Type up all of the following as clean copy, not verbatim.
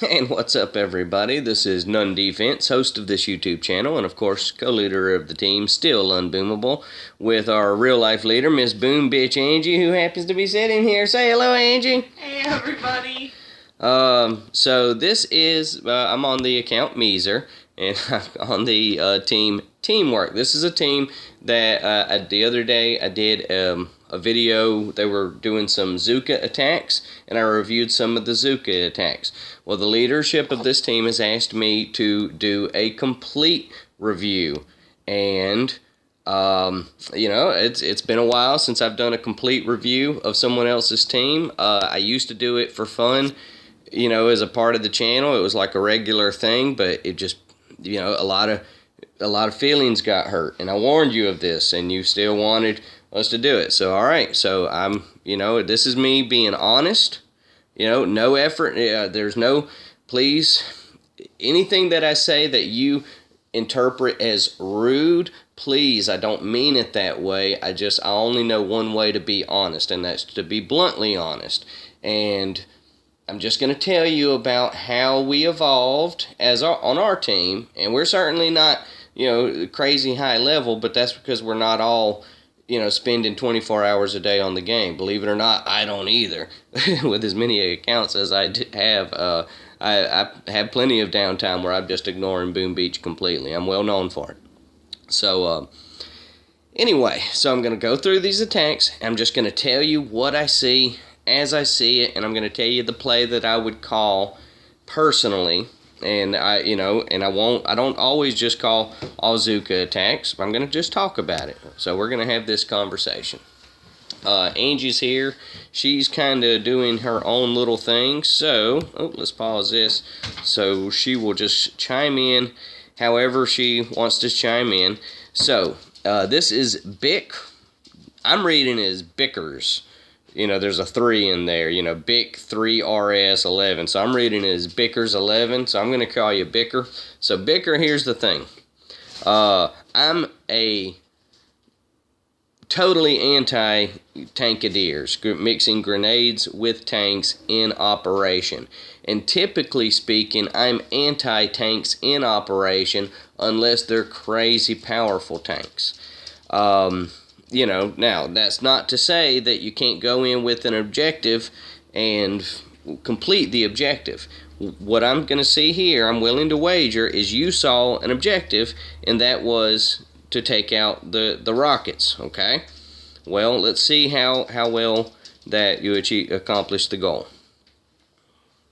And what's up, everybody? This is None Defense, host of this YouTube channel, and of course, co-leader of the team, still unboomable, with our real-life leader, Miss Boom Bitch Angie, who happens to be sitting here. Say hello, Angie. Hey, everybody. So this is, I'm on the account Meezer, and I'm on the team Teamwork. This is a team that the other day I did a video. They were doing some Zuka attacks, and I reviewed some of the Zuka attacks. Well, the leadership of this team has asked me to do a complete review, and it's been a while since I've done a complete review of someone else's team. I used to do it for fun, as a part of the channel. It was like a regular thing, but it just, a lot of feelings got hurt, and I warned you of this, and you still wanted us to do it. So, all right. So I'm, this is me being honest. No effort. There's no, please, anything that I say that you interpret as rude, please, I don't mean it that way. I only know one way to be honest, and that's to be bluntly honest. And I'm just going to tell you about how we evolved on our team, and we're certainly not, crazy high level, but that's because we're not all, spending 24 hours a day on the game. Believe it or not, I don't either. With as many accounts as I have, I have plenty of downtime where I'm just ignoring Boom Beach completely. I'm well known for it. So, anyway, so I'm going to go through these attacks. I'm just going to tell you what I see as I see it, and I'm going to tell you the play that I would call personally. And I don't always just call all Zuka attacks. I'm going to just talk about it. So we're going to have this conversation. Angie's here. She's kind of doing her own little thing. So, let's pause this. So she will just chime in however she wants to chime in. So, this is Bick. I'm reading it as Bickers. There's a 3 in there, Bick 3RS11. So I'm reading it as Bickers 11. So I'm going to call you Bicker. So Bicker, here's the thing. I'm a totally anti-tankadiers, mixing grenades with tanks in operation. And typically speaking, I'm anti-tanks in operation unless they're crazy powerful tanks. Now, that's not to say that you can't go in with an objective and complete the objective. What I'm going to see here, I'm willing to wager, is you saw an objective, and that was to take out the rockets, okay? Well, let's see how well that you accomplished the goal.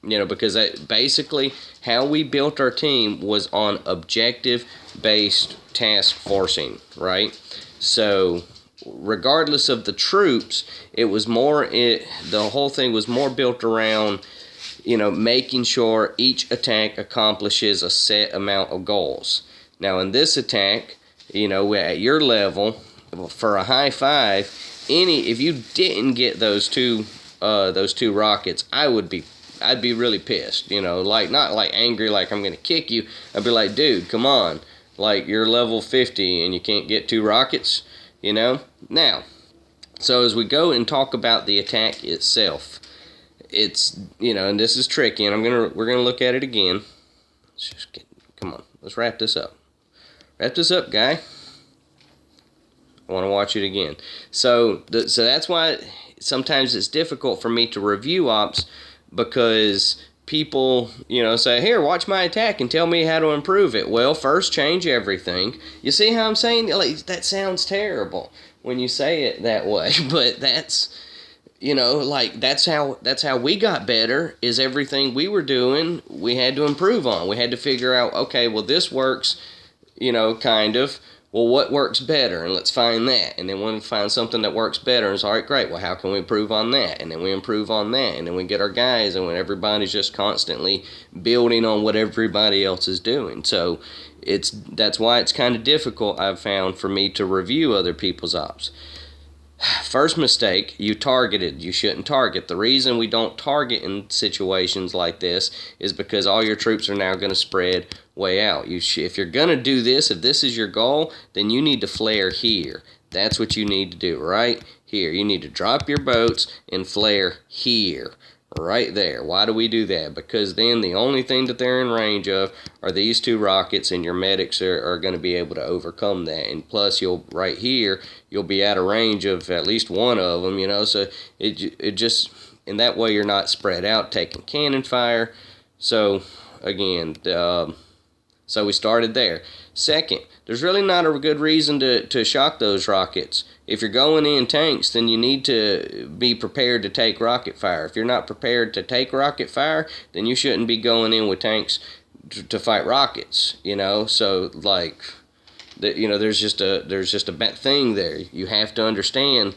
Because basically how we built our team was on objective-based task forcing, right? So regardless of the troops, the whole thing was more built around, making sure each attack accomplishes a set amount of goals. Now, in this attack, at your level, for a high 5, if you didn't get those two rockets, I'd be really pissed. Not like angry, like I'm gonna kick you. I'd be like, dude, come on, like you're level 50 and you can't get 2 rockets. Now, so as we go and talk about the attack itself, it's, and this is tricky, and we're gonna look at it again. Come on, let's wrap this up. Wrap this up, guy. I want to watch it again. So that's why sometimes it's difficult for me to review ops, because people, say, here, watch my attack and tell me how to improve it. Well, first change everything. You see how I'm saying? Like, that sounds terrible when you say it that way, but that's, that's how we got better, is everything we were doing, we had to improve on. We had to figure out, okay, well, this works, kind of. Well, what works better? And let's find that. And then when we find something that works better, it's all right, great. Well, how can we improve on that? And then we improve on that. And then we get our guys, and when everybody's just constantly building on what everybody else is doing. So that's why it's kind of difficult, I've found, for me to review other people's ops. First mistake, you targeted. You shouldn't target. The reason we don't target in situations like this is because all your troops are now going to spread way out. If you're going to do this, if this is your goal, then you need to flare here. That's what you need to do right here. You need to drop your boats and flare here, right there. Why do we do that? Because then the only thing that they're in range of are these two rockets, and your medics are going to be able to overcome that. And plus, right here, you'll be out of range of at least one of them, so it just, in that way, you're not spread out taking cannon fire. So, again, so we started there. Second, there's really not a good reason to shock those rockets. If you're going in tanks, then you need to be prepared to take rocket fire. If you're not prepared to take rocket fire, then you shouldn't be going in with tanks to fight rockets. So like, there's just a bad thing there. You have to understand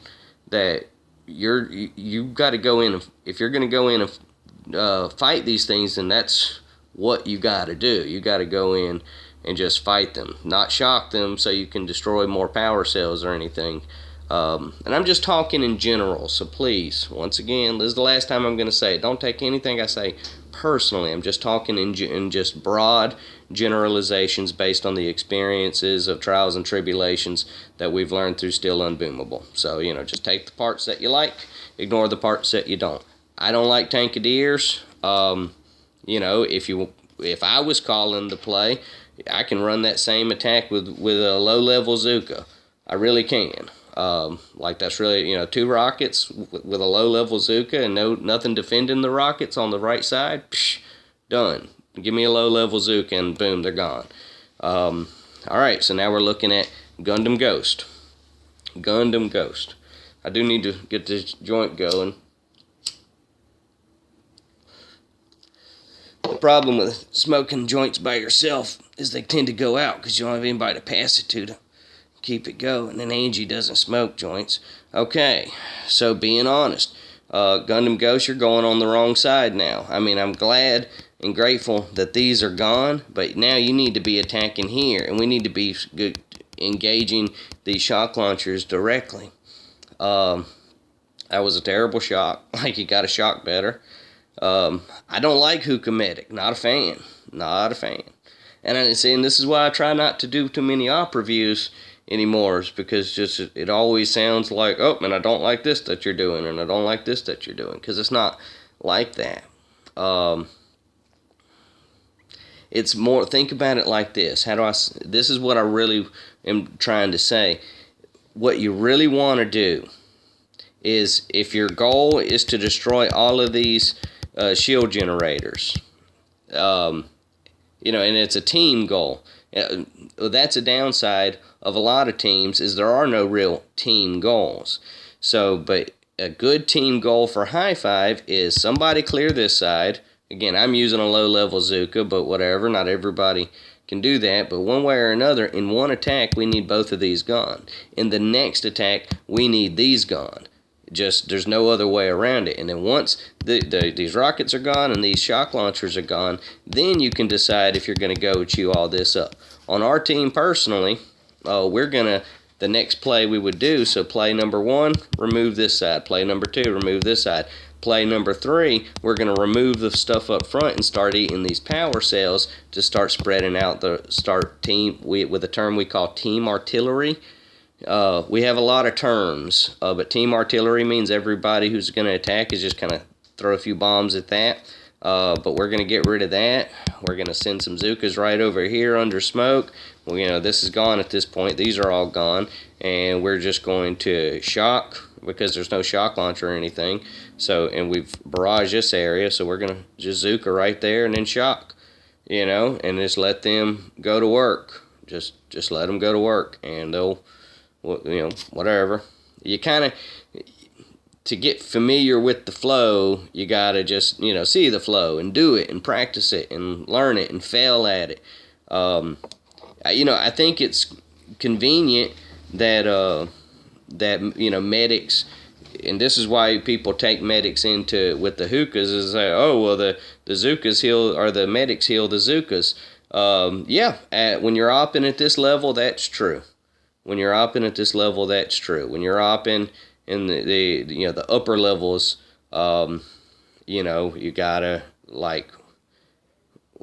that you've got to go in. If you're going to go in and fight these things, then that's what you got to do. You got to go in and just fight them, not shock them so you can destroy more power cells or anything. And I'm just talking in general, so please, once again, this is the last time I'm going to say it. Don't take anything I say personally. I'm just talking in just broad generalizations based on the experiences of trials and tribulations that we've learned through Still Unboomable. So, just take the parts that you like, ignore the parts that you don't. I don't like tankadiers. If I was calling the play, I can run that same attack with a low-level Zuka. I really can. That's really, two rockets with a low-level Zuka and nothing defending the rockets on the right side. Psh, done. Give me a low-level Zuka and boom, they're gone. All right, so now we're looking at Gundam Ghost. Gundam Ghost. I do need to get this joint going. The problem with smoking joints by yourself is they tend to go out because you don't have anybody to pass it to keep it going. And Angie doesn't smoke joints. Okay, so being honest, Gundam Ghost, you're going on the wrong side now. I mean, I'm glad and grateful that these are gone, but now you need to be attacking here, and we need to be engaging these shock launchers directly. That was a terrible shock. Like, you got to shock better. I don't like Hookah Medic. Not a fan. Not a fan. And this is why I try not to do too many op reviews anymore, is because it always sounds like, oh, and I don't like this that you're doing, and I don't like this that you're doing, because it's not like that. It's more, think about it like this. This is what I really am trying to say. What you really want to do is, if your goal is to destroy all of these shield generators, and it's a team goal. That's a downside of a lot of teams, is there are no real team goals. So, but a good team goal for High Five is somebody clear this side. Again, I'm using a low-level Zuka, but whatever, not everybody can do that. But one way or another, in one attack, we need both of these gone. In the next attack, we need these gone. There's no other way around it. And then once these rockets are gone and these shock launchers are gone, then you can decide if you're going to go chew all this up. On our team personally, the next play we would do, so play number 1, remove this side. Play number 2, remove this side. Play number 3, we're going to remove the stuff up front and start eating these power cells to start spreading out with a term we call team artillery. We have a lot of terms, but team artillery means everybody who's going to attack is just kind of throw a few bombs at that. But we're going to get rid of that. We're going to send some Zukas right over here under smoke. Well, this is gone at this point. These are all gone. And we're just going to shock, because there's no shock launcher or anything. So, and we've barraged this area, so we're going to just Zuka right there and then shock, and just let them go to work. Just let them go to work, and they'll, whatever. You kind of, to get familiar with the flow, you got to just, see the flow and do it and practice it and learn it and fail at it. I think it's convenient that medics, and this is why people take medics with the hookahs, is that, the Zukas heal, or the medics heal the Zukas. When you're opping at this level, that's true. When you're opping at this level, that's true. When you're opping in the upper levels, you gotta,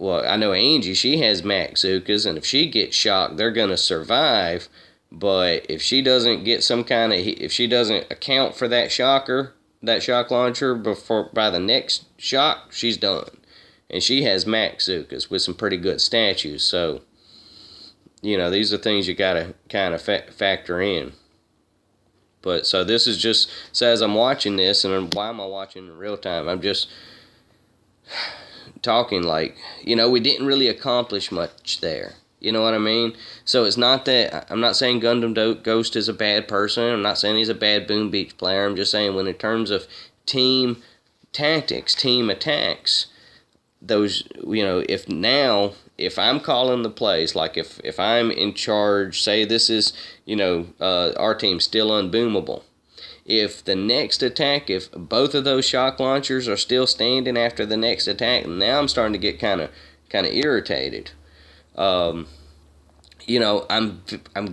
I know Angie, she has max Zukas, and if she gets shocked, they're gonna survive. But if she doesn't get if she doesn't account for that shocker, that shock launcher by the next shock, she's done. And she has max Zukas with some pretty good statues. So, these are things you got to kind of factor in. But so this is just, so as I'm watching this, and why am I watching in real time? I'm just talking like, we didn't really accomplish much there. You know what I mean? So it's not that, I'm not saying Gundam Ghost is a bad person. I'm not saying he's a bad Boom Beach player. I'm just saying when in terms of team tactics, team attacks, those, if I'm calling the plays, like if I'm in charge, say this is, our team's still unboomable. If the next attack, if both of those shock launchers are still standing after the next attack, now I'm starting to get kind of irritated. I'm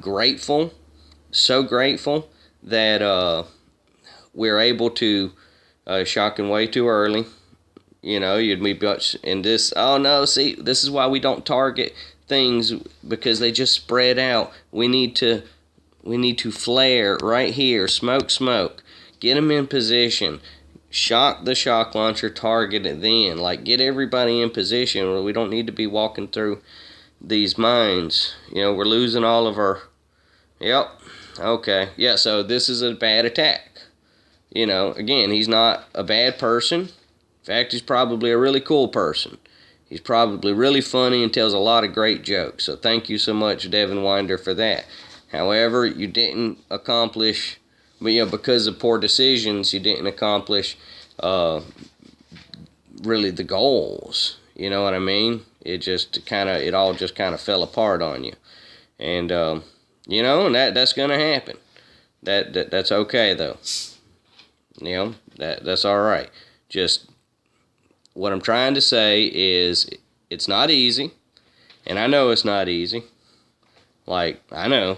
grateful, so grateful that we're able to shock him way too early. You'd be in this. Oh no! See, this is why we don't target things, because they just spread out. We need to flare right here. Smoke. Get them in position. Shock the shock launcher. Target it then. Like, get everybody in position where we don't need to be walking through these mines. We're losing all of our. Yep. Okay. Yeah. So this is a bad attack. Again, he's not a bad person. In fact, he's probably a really cool person. He's probably really funny and tells a lot of great jokes. So thank you so much, Devin Winder, for that. However, you didn't accomplish, because of poor decisions, you didn't accomplish really the goals. You know what I mean? It all just kind of fell apart on you. And, and that's going to happen. That's okay, though. That's all right. Just, what I'm trying to say is, it's not easy, and I know it's not easy. Like, I know.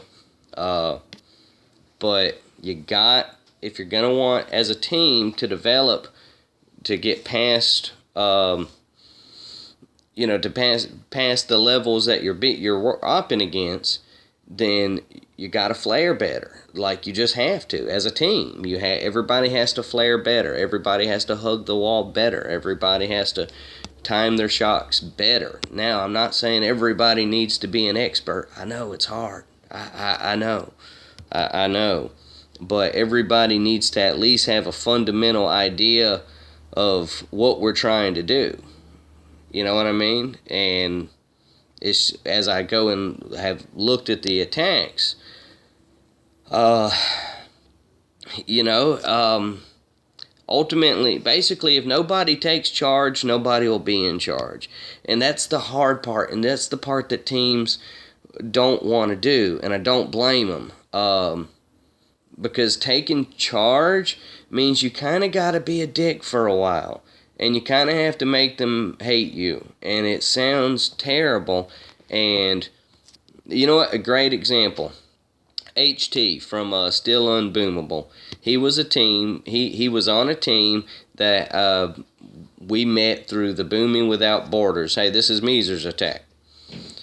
But if you're going to want, as a team, to develop, to get past, to pass the levels that you're up against, then you got to flare better. Like, you just have to, as a team. Everybody has to flare better. Everybody has to hug the wall better. Everybody has to time their shocks better. Now, I'm not saying everybody needs to be an expert. I know it's hard. I know. I know. But everybody needs to at least have a fundamental idea of what we're trying to do. You know what I mean? And it's, as I go and have looked at the attacks, ultimately, basically, if nobody takes charge, nobody will be in charge. And that's the hard part, and that's the part that teams don't want to do, and I don't blame them. Because taking charge means you kind of got to be a dick for a while. And you kind of have to make them hate you. And it sounds terrible. And, you know what? A great example. HT from Still Unboomable. He was a team. He was on a team that we met through the Booming Without Borders. Hey, this is Meezer's attack.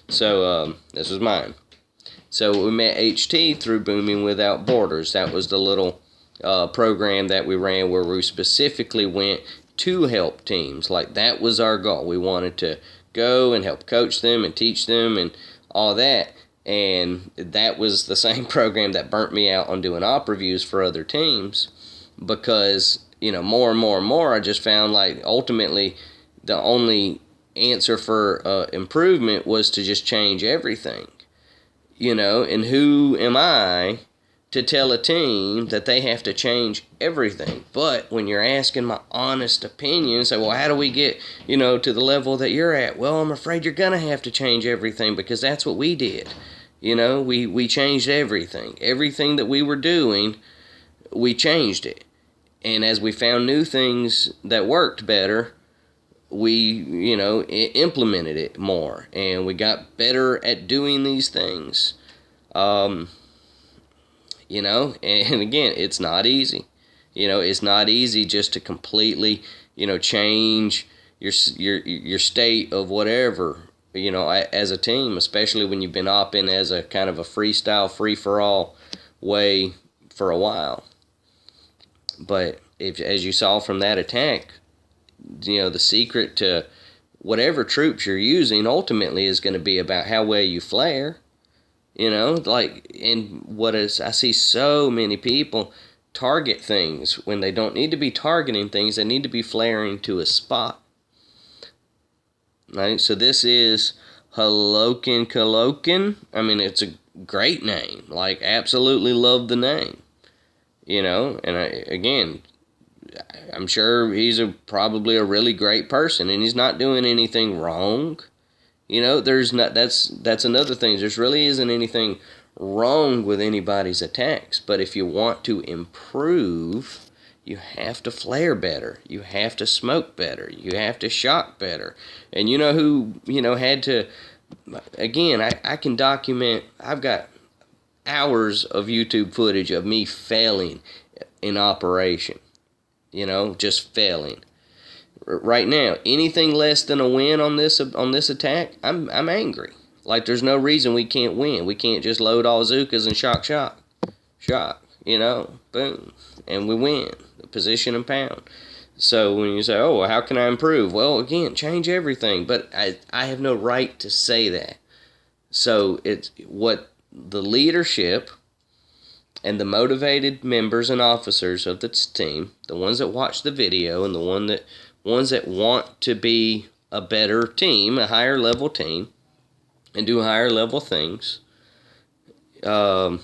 So, this was mine. So we met HT through Booming Without Borders. That was the little program that we ran where we specifically went to help teams. Like, that was our goal. We wanted to go and help coach them and teach them and all that. And that was the same program that burnt me out on doing op reviews for other teams, because, more and more, I just found, like, ultimately the only answer for improvement was to just change everything. And who am I to tell a team that they have to change everything? But when you're asking my honest opinion, say, well, how do we get, to the level that you're at? Well, I'm afraid you're going to have to change everything, because that's what we did. We changed everything. Everything that we were doing, we changed it. And as we found new things that worked better, we, implemented it more. And we got better at doing these things. And again, it's not easy. It's not easy just to completely, change your state of whatever, as a team, especially when you've been opping as a kind of a freestyle, free-for-all way for a while. But if, as you saw from that attack, the secret to whatever troops you're using ultimately is going to be about how well you flare. And I see so many people target things when they don't need to be targeting things. They need to be flaring to a spot. Right? So this is Halokin Kalokin. I mean, it's a great name. Absolutely love the name. And I'm sure he's probably a really great person, and he's not doing anything wrong. There's not. That's another thing. There really isn't anything wrong with anybody's attacks. But if you want to improve, you have to flare better. You have to smoke better. You have to shock better. And you know who had to. Again, I can document. I've got hours of YouTube footage of me failing in operation. Just failing. Right now, anything less than a win on this attack, I'm angry. There's no reason we can't win. We can't just load all Zukas and shock, boom, and we win. Position and pound. So when you say, oh, well, how can I improve? Well, again, change everything. But I have no right to say that. So it's what the leadership and the motivated members and officers of the team, the ones that watch the video and the ones that want to be a better team, a higher level team, and do higher level things. Zucker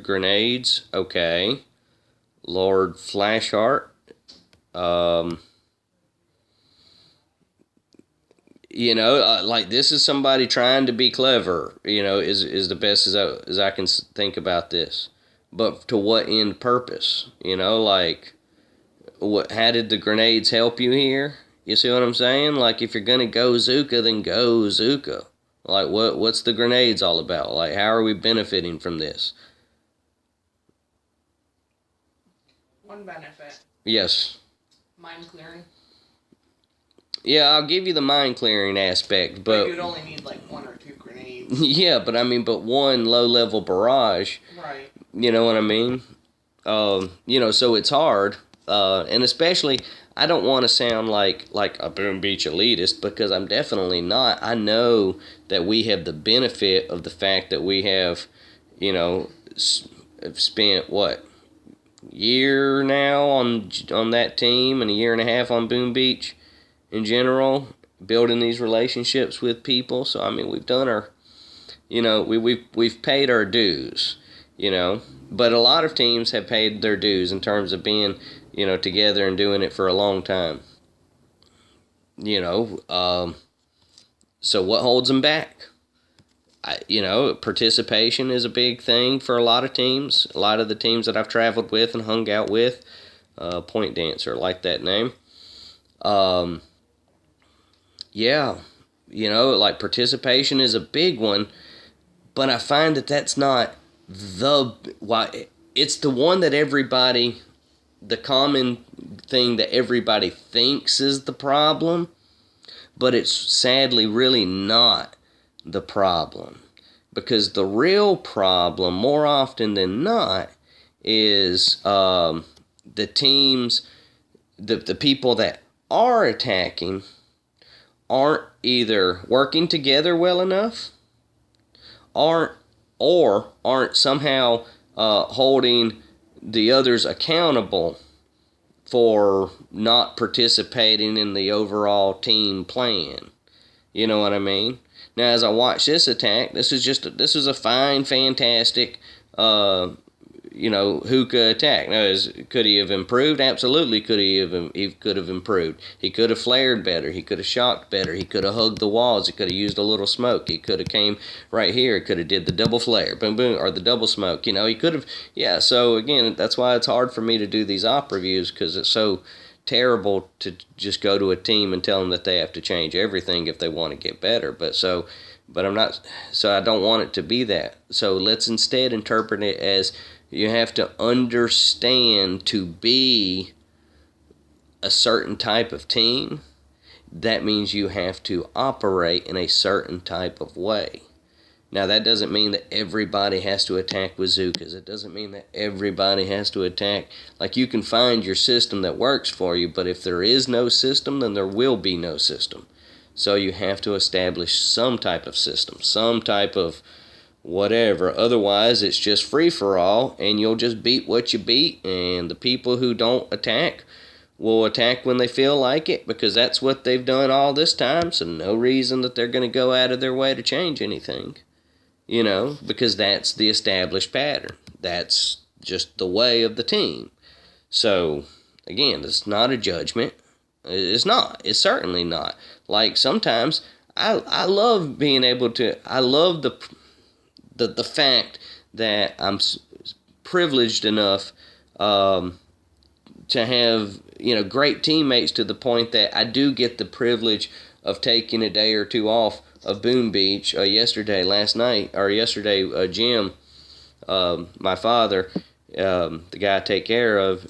grenades, okay. Lord Flashheart. This is somebody trying to be clever, is the best as I can think about this. But to what end purpose? How did the grenades help you here? You see what I'm saying? If you're gonna go Zuka, then go Zuka. What's the grenades all about? How are we benefiting from this? One benefit. Yes. Mine clearing. Yeah, I'll give you the mine clearing aspect, but you'd only need 1 or 2 grenades. Yeah, but one low level barrage. Right. You know what I mean? So it's hard. And especially, I don't want to sound like a Boom Beach elitist, because I'm definitely not. I know that we have the benefit of the fact that we have, spent year now on that team, and a year and a half on Boom Beach in general, building these relationships with people. So we've done our, we've paid our dues, But a lot of teams have paid their dues in terms of being, together and doing it for a long time. So what holds them back? Participation is a big thing for a lot of teams. A lot of the teams that I've traveled with and hung out with, Point Dancer, like that name. Participation is a big one, but I find that that's not it's the one that the common thing that everybody thinks is the problem, but it's sadly really not the problem. Because the real problem, more often than not, is the teams, the people that are attacking aren't either working together well enough, or aren't somehow holding the others accountable for not participating in the overall team plan. You know what I mean? Now, as I watch this attack, this is a fine, fantastic, Rucka attack. Now, could he have improved? Absolutely, he could have improved. He could have flared better. He could have shocked better. He could have hugged the walls. He could have used a little smoke. He could have came right here. He could have did the double flare, boom, boom, or the double smoke. He could have. Yeah. So again, that's why it's hard for me to do these op reviews, because it's so terrible to just go to a team and tell them that they have to change everything if they want to get better. But I'm not. So I don't want it to be that. So let's instead interpret it as, you have to understand, to be a certain type of team, that means you have to operate in a certain type of way. Now, that doesn't mean that everybody has to attack with Zukas. It doesn't mean that everybody has to attack. Like, you can find your system that works for you, but if there is no system, then there will be no system. So you have to establish some type of system, some type of whatever. Otherwise, it's just free-for-all, and you'll just beat what you beat, and the people who don't attack will attack when they feel like it, because that's what they've done all this time, so no reason that they're going to go out of their way to change anything. You know, because that's the established pattern. That's just the way of the team. So, again, it's not a judgment. It's not. It's certainly not. Like, sometimes I love being able to, I love the fact that I'm privileged enough to have, you know, great teammates, to the point that I do get the privilege of taking a day or two off of Boom Beach. Yesterday, Jim, my father, the guy I take care of,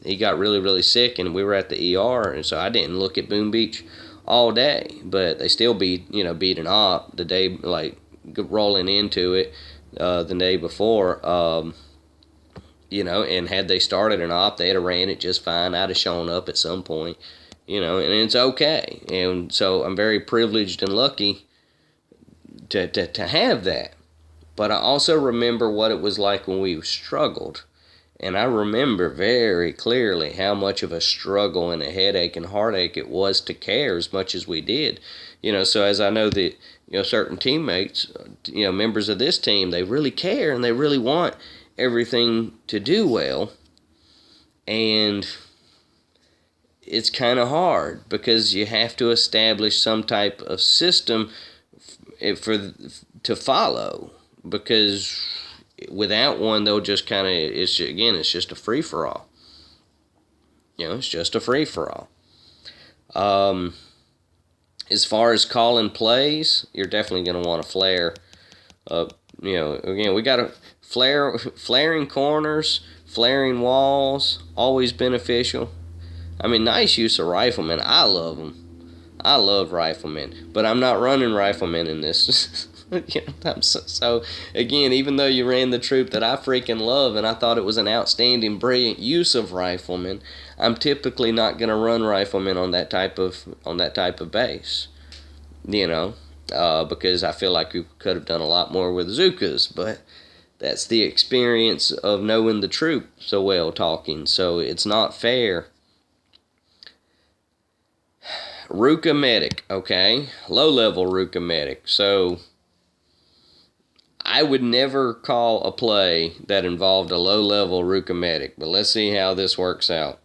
he got really, really sick, and we were at the ER, and so I didn't look at Boom Beach all day, but they still beat an op the day, like, rolling into it, the day before, and had they started an op, they'd have ran it just fine. I'd have shown up at some point. And it's okay. And so I'm very privileged and lucky to have that. But I also remember what it was like when we struggled. And I remember very clearly how much of a struggle and a headache and heartache it was to care as much as we did. So as I know that, certain teammates, members of this team, they really care and they really want everything to do well. And it's kind of hard because you have to establish some type of system to follow, because without one, they'll just kind of, it's just a free-for-all. It's just a free-for-all. As far as calling plays, you're definitely going to want to flare. Again, we got to flaring corners, flaring walls, always beneficial. I mean, nice use of riflemen. I love them. I love riflemen. But I'm not running riflemen in this. So, again, even though you ran the troop that I freaking love and I thought it was an outstanding, brilliant use of riflemen, I'm typically not going to run riflemen on that type of base. Because I feel like we could have done a lot more with Zukas. But that's the experience of knowing the troop so well, talking. So it's not fair. Rucka medic, okay? Low-level Rucka medic. So, I would never call a play that involved a low-level Rucka medic, but let's see how this works out.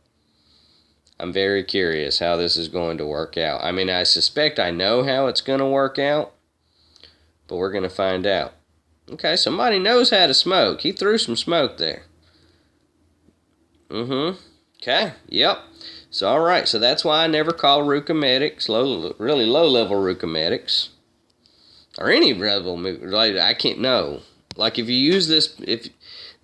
I'm very curious how this is going to work out. I mean, I suspect I know how it's going to work out, but we're going to find out. Okay, somebody knows how to smoke. He threw some smoke there. Okay, yep. So, alright, so that's why I never call Rucka medics, really low-level Rucka medics, or any level, like, I can't know. Like, if you use this, if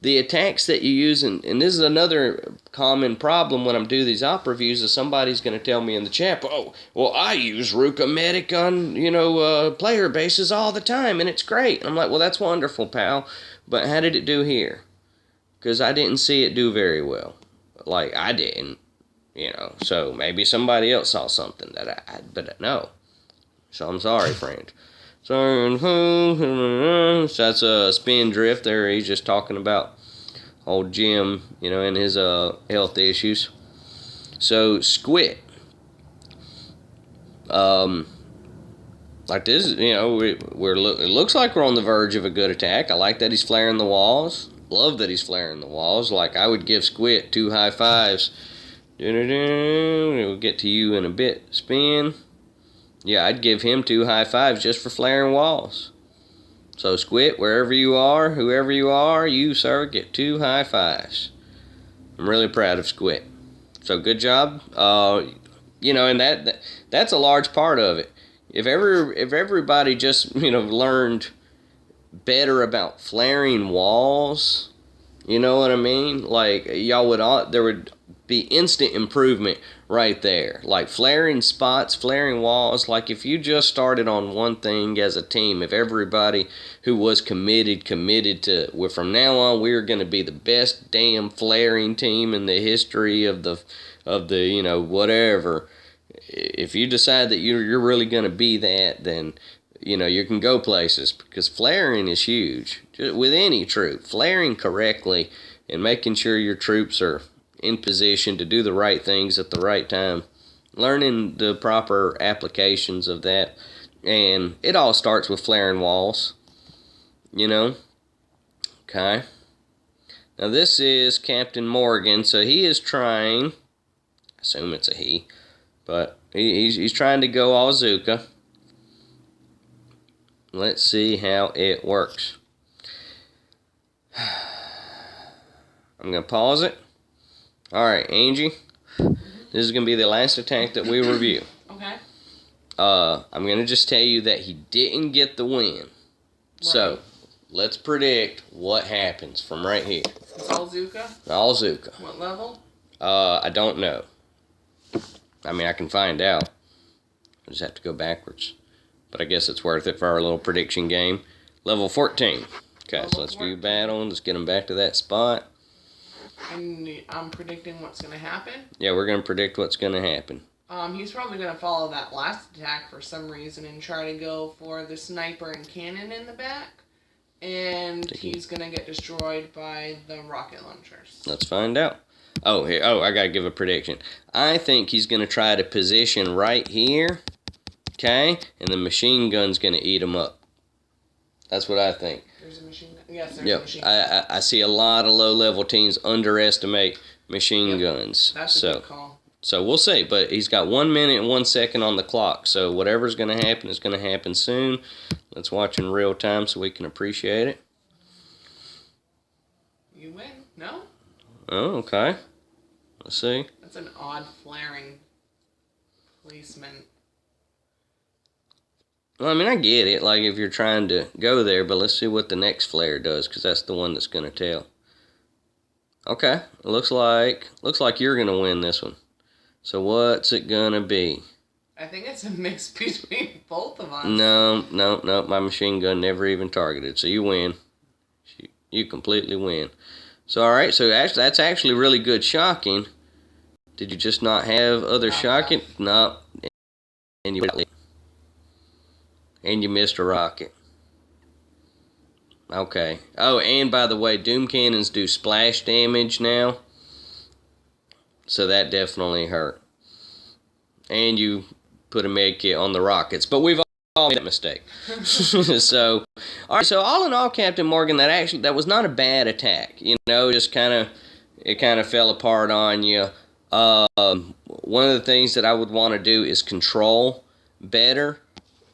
the attacks that you use, and this is another common problem when I'm doing these op reviews, is somebody's going to tell me in the chat, oh, well, I use Rucka medic on, player bases all the time, and it's great. And I'm like, well, that's wonderful, pal, but how did it do here? Because I didn't see it do very well. Like, I didn't. So maybe somebody else saw something that but no. So I'm sorry, friend. So that's a spin drift there. He's just talking about old Jim, and his health issues. So Squid, like this, it looks like we're on the verge of a good attack. I like that he's flaring the walls. Love that he's flaring the walls. Like, I would give Squid 2 high fives. We'll get to you in a bit. Spin. Yeah, I'd give him 2 high fives just for flaring walls. So, Squid, wherever you are, whoever you are, you, sir, get 2 high fives. I'm really proud of Squid. So, good job. And that's a large part of it. If everybody just, learned better about flaring walls, you know what I mean? Like, there would be instant improvement right there. Like flaring spots, flaring walls. Like if you just started on one thing as a team, if everybody who was committed to, well, from now on we're going to be the best damn flaring team in the history of the whatever. If you decide that you're really going to be that, then you can go places, because flaring is huge. Just with any troop, flaring correctly and making sure your troops are in position to do the right things at the right time, learning the proper applications of that, and it all starts with flaring walls. Okay. Now this is Captain Morgan, so he is trying. I assume it's a he, but he's trying to go all Rucka. Let's see how it works. I'm going to pause it. Alright, Angie. This is going to be the last attack that we review. Okay. I'm going to just tell you that he didn't get the win. Right. So, let's predict what happens from right here. It's all Rucka? All Rucka. What level? I don't know. I mean, I can find out. I just have to go backwards. But I guess it's worth it for our little prediction game. Level 14. Okay, so let's view battle. Let's get him back to that spot. And I'm predicting what's going to happen? Yeah, we're going to predict what's going to happen. He's probably going to follow that last attack for some reason and try to go for the sniper and cannon in the back. And he's going to get destroyed by the rocket launchers. Let's find out. Oh, here. Oh, I got to give a prediction. I think he's going to try to position right here. Okay, and the machine gun's going to eat him up. That's what I think. There's a machine gun. Yes, there's a machine gun. I see a lot of low-level teams underestimate machine guns. That's a good call. So we'll see, but he's got 1 minute and 1 second on the clock, so whatever's going to happen is going to happen soon. Let's watch in real time so we can appreciate it. You win. No? Oh, okay. Let's see. That's an odd flaring placement. Well, I mean, I get it, like, if you're trying to go there, but let's see what the next flare does, because that's the one that's going to tell. Okay, it looks like you're going to win this one. So what's it going to be? I think it's a mix between both of us. No, my machine gun never even targeted, so you win. You completely win. So, all right, so actually, that's actually really good shocking. Did you just not have other shocking? No. And you missed a rocket. Okay. Oh, and by the way, Doom Cannons do splash damage now. So that definitely hurt. And you put a med kit on the rockets. But we've all made that mistake. So, all right. So all in all, Captain Morgan, that was not a bad attack. Just it kind of fell apart on you. One of the things that I would want to do is control better.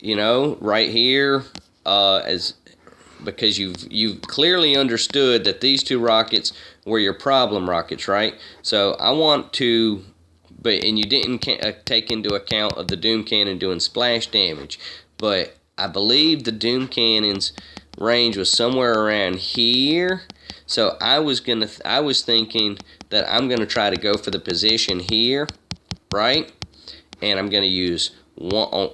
Right here, because you've clearly understood that these two rockets were your problem rockets, right? So I want to, and you didn't take into account of the Doom Cannon doing splash damage, but I believe the Doom Cannon's range was somewhere around here. So I was thinking that I'm gonna try to go for the position here, right? And I'm gonna use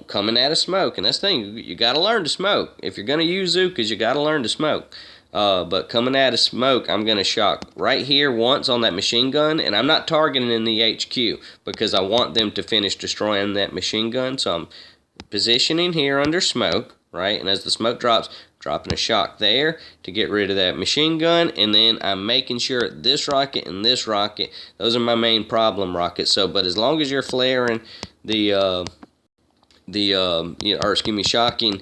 coming out of smoke, and that's the thing, you got to learn to smoke. If you're going to use Ruckas, you got to learn to smoke. But coming out of smoke, I'm going to shock right here once on that machine gun, and I'm not targeting in the HQ because I want them to finish destroying that machine gun. So I'm positioning here under smoke, right? And as the smoke drops, dropping a shock there to get rid of that machine gun, and then I'm making sure this rocket and this rocket, those are my main problem rockets. So, but as long as you're flaring shocking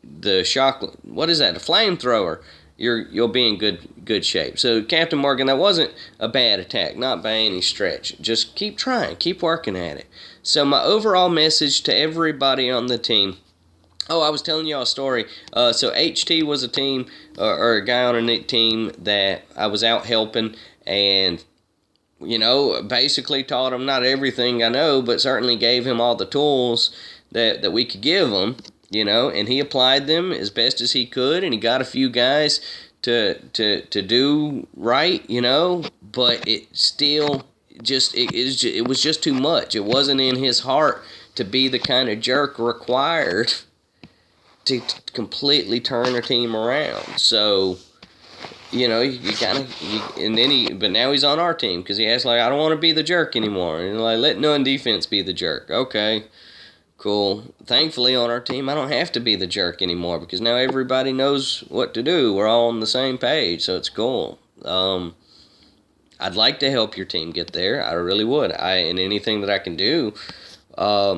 the shock, what is that, a flamethrower, you'll be in good shape. So Captain Morgan, that wasn't a bad attack, not by any stretch. Just keep trying, keep working at it. So my overall message to everybody on the team, I was telling y'all a story. So HT was a team, or a guy on a team that I was out helping, and basically taught him not everything I know, but certainly gave him all the tools that we could give him, and he applied them as best as he could, and he got a few guys to do right, but it still, it was just too much. It wasn't in his heart to be the kind of jerk required to completely turn a team around. So, you kind of, and then but now he's on our team because he acts like, I don't want to be the jerk anymore. And like, let none defense be the jerk. Okay, cool. Thankfully, on our team, I don't have to be the jerk anymore because now everybody knows what to do. We're all on the same page, so it's cool. I'd like to help your team get there. I really would. And anything that I can do, but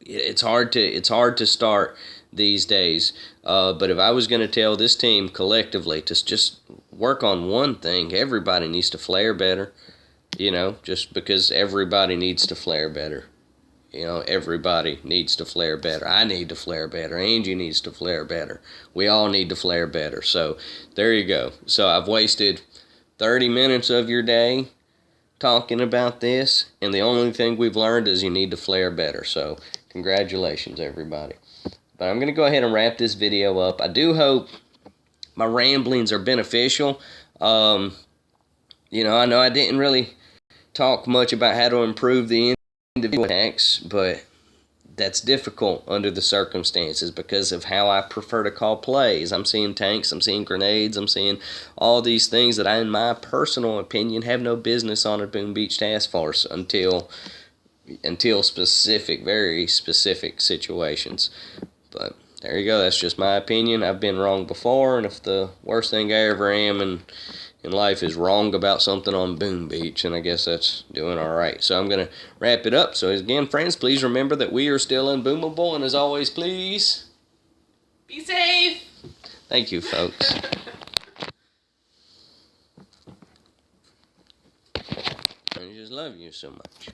it's hard to start these days. But if I was going to tell this team collectively to just work on one thing, everybody needs to flare better. Just because everybody needs to flare better. Everybody needs to flare better. I need to flare better. Angie needs to flare better. We all need to flare better. So there you go. So I've wasted 30 minutes of your day talking about this, and the only thing we've learned is you need to flare better. So congratulations, everybody. But I'm going to go ahead and wrap this video up. I do hope my ramblings are beneficial. I know I didn't really talk much about how to improve the individual attacks, but that's difficult under the circumstances because of how I prefer to call plays. I'm seeing tanks, I'm seeing grenades, I'm seeing all these things that I, in my personal opinion, have no business on a Boom Beach Task Force until specific, very specific situations. But there you go. That's just my opinion. I've been wrong before, and if the worst thing I ever am in life is wrong about something on Boom Beach, and I guess that's doing all right. So I'm going to wrap it up. So again, friends, please remember that we are still unboomable, and as always, please be safe. Thank you, folks. I just love you so much.